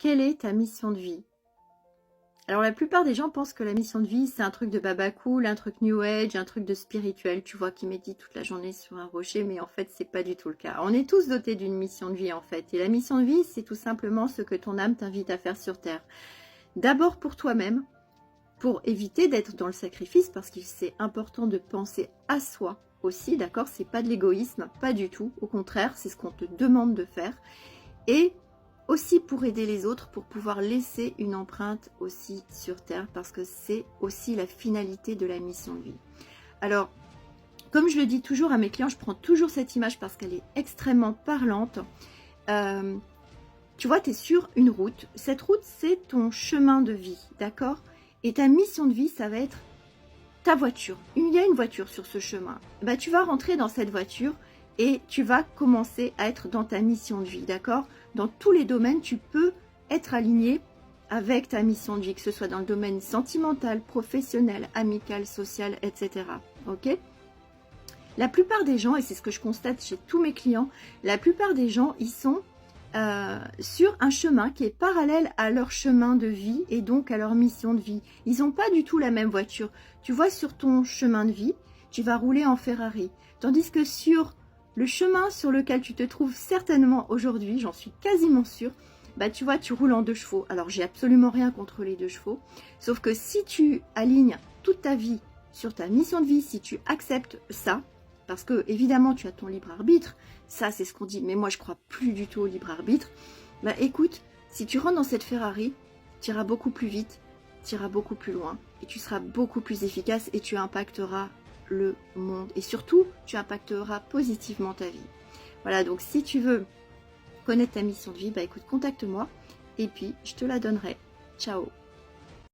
quelle est ta mission de vie? Alors la plupart des gens pensent que la mission de vie, c'est un truc de baba cool, un truc new age, un truc de spirituel, tu vois, qui médite toute la journée sur un rocher, mais en fait, c'est pas du tout le cas. On est tous dotés d'une mission de vie, en fait. Et la mission de vie, c'est tout simplement ce que ton âme t'invite à faire sur Terre. D'abord pour toi-même, pour éviter d'être dans le sacrifice, parce que c'est important de penser à soi aussi, d'accord? C'est pas de l'égoïsme, pas du tout. Au contraire, c'est ce qu'on te demande de faire. Et aussi pour aider les autres, pour pouvoir laisser une empreinte aussi sur Terre, parce que c'est aussi la finalité de la mission de vie. Alors, comme je le dis toujours à mes clients, je prends toujours cette image parce qu'elle est extrêmement parlante. Tu vois, tu es sur une route. Cette route, c'est ton chemin de vie, d'accord? Et ta mission de vie, ça va être ta voiture. Il y a une voiture sur ce chemin. Bah, tu vas rentrer dans cette voiture et tu vas commencer à être dans ta mission de vie, d'accord? Dans tous les domaines, tu peux être aligné avec ta mission de vie, que ce soit dans le domaine sentimental, professionnel, amical, social, etc. Ok? La plupart des gens, et c'est ce que je constate chez tous mes clients, la plupart des gens, ils sont sur un chemin qui est parallèle à leur chemin de vie et donc à leur mission de vie. Ils n'ont pas du tout la même voiture. Tu vois, sur ton chemin de vie, tu vas rouler en Ferrari. Tandis que sur le chemin sur lequel tu te trouves certainement aujourd'hui, j'en suis quasiment sûre, bah tu vois, tu roules en 2 chevaux. Alors, j'ai absolument rien contre les 2 chevaux. Sauf que si tu alignes toute ta vie sur ta mission de vie, si tu acceptes ça, parce que évidemment tu as ton libre arbitre, ça c'est ce qu'on dit, mais moi je crois plus du tout au libre arbitre. Bah écoute, si tu rentres dans cette Ferrari, tu iras beaucoup plus vite, tu iras beaucoup plus loin, et tu seras beaucoup plus efficace et tu impacteras le monde. Et surtout, tu impacteras positivement ta vie. Voilà, donc si tu veux connaître ta mission de vie, bah écoute, contacte-moi, et puis je te la donnerai. Ciao!